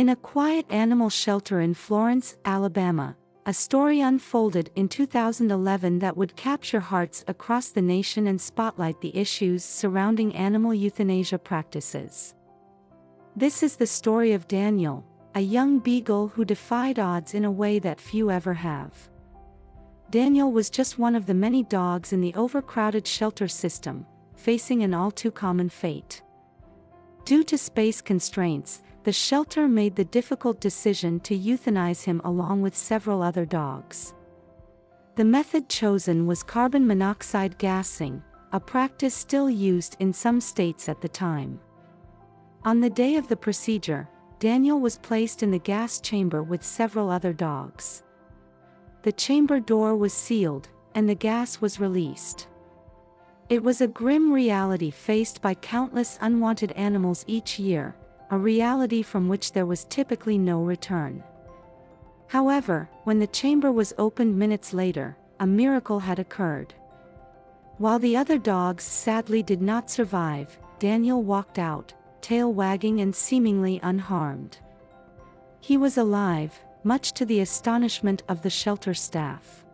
In a quiet animal shelter in Florence, Alabama, a story unfolded in 2011 that would capture hearts across the nation and spotlight the issues surrounding animal euthanasia practices. This is the story of Daniel, a young beagle who defied odds in a way that few ever have. Daniel was just one of the many dogs in the overcrowded shelter system, facing an all-too-common fate. Due to space constraints, the shelter made the difficult decision to euthanize him along with several other dogs. The method chosen was carbon monoxide gassing, a practice still used in some states at the time. On the day of the procedure, Daniel was placed in the gas chamber with several other dogs. The chamber door was sealed, and the gas was released. It was a grim reality faced by countless unwanted animals each year, a reality from which there was typically no return. However, when the chamber was opened minutes later, a miracle had occurred. While the other dogs sadly did not survive, Daniel walked out, tail wagging and seemingly unharmed. He was alive, much to the astonishment of the shelter staff.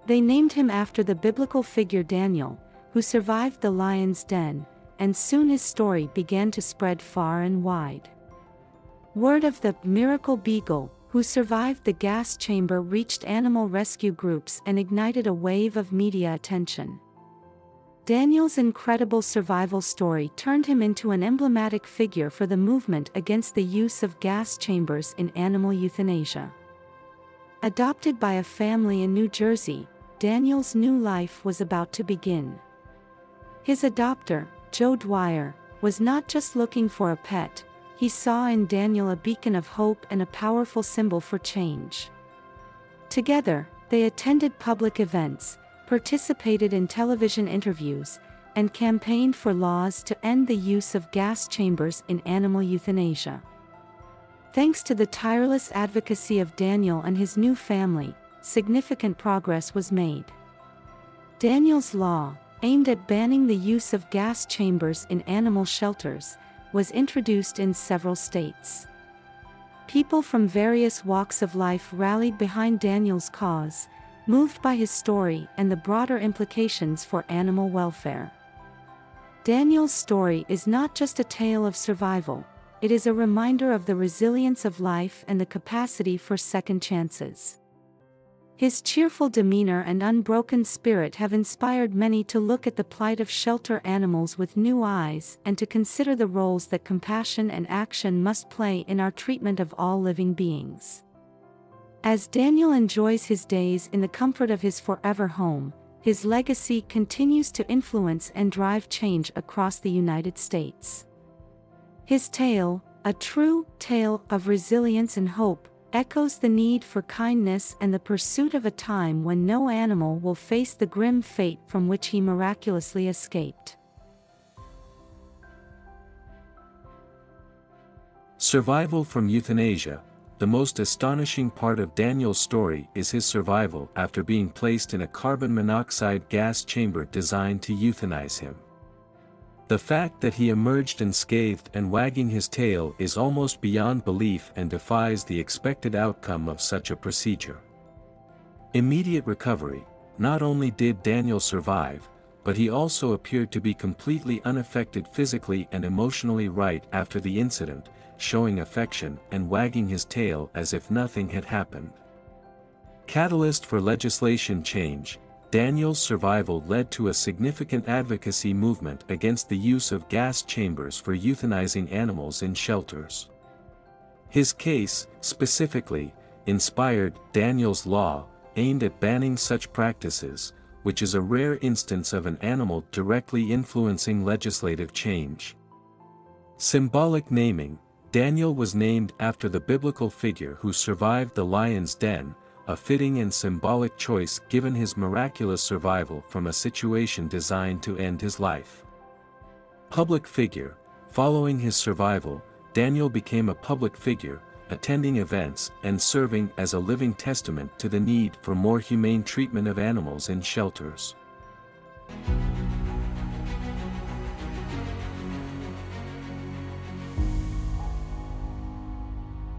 They named him after the biblical figure Daniel, who survived the lion's den, and soon his story began to spread far and wide. Word of the miracle beagle, who survived the gas chamber, reached animal rescue groups and ignited a wave of media attention. Daniel's incredible survival story turned him into an emblematic figure for the movement against the use of gas chambers in animal euthanasia. Adopted by a family in New Jersey, Daniel's new life was about to begin. His adopter, Joe Dwyer, was not just looking for a pet, he saw in Daniel a beacon of hope and a powerful symbol for change. Together, they attended public events, participated in television interviews, and campaigned for laws to end the use of gas chambers in animal euthanasia. Thanks to the tireless advocacy of Daniel and his new family, significant progress was made. Daniel's law, aimed at banning the use of gas chambers in animal shelters, was introduced in several states. People from various walks of life rallied behind Daniel's cause, moved by his story and the broader implications for animal welfare. Daniel's story is not just a tale of survival, it is a reminder of the resilience of life and the capacity for second chances. His cheerful demeanor and unbroken spirit have inspired many to look at the plight of shelter animals with new eyes and to consider the roles that compassion and action must play in our treatment of all living beings. As Daniel enjoys his days in the comfort of his forever home, his legacy continues to influence and drive change across the United States. His tale, a true tale of resilience and hope, echoes the need for kindness and the pursuit of a time when no animal will face the grim fate from which he miraculously escaped. Survival from euthanasia. The most astonishing part of Daniel's story is his survival after being placed in a carbon monoxide gas chamber designed to euthanize him. The fact that he emerged unscathed and wagging his tail is almost beyond belief and defies the expected outcome of such a procedure. Immediate recovery. Not only did Daniel survive, but he also appeared to be completely unaffected physically and emotionally right after the incident, showing affection and wagging his tail as if nothing had happened. Catalyst for legislation change. Daniel's survival led to a significant advocacy movement against the use of gas chambers for euthanizing animals in shelters. His case, specifically, inspired Daniel's law, aimed at banning such practices, which is a rare instance of an animal directly influencing legislative change. Symbolic naming. Daniel was named after the biblical figure who survived the lion's den, a fitting and symbolic choice given his miraculous survival from a situation designed to end his life. Public figure. Following his survival, Daniel became a public figure, attending events and serving as a living testament to the need for more humane treatment of animals in shelters.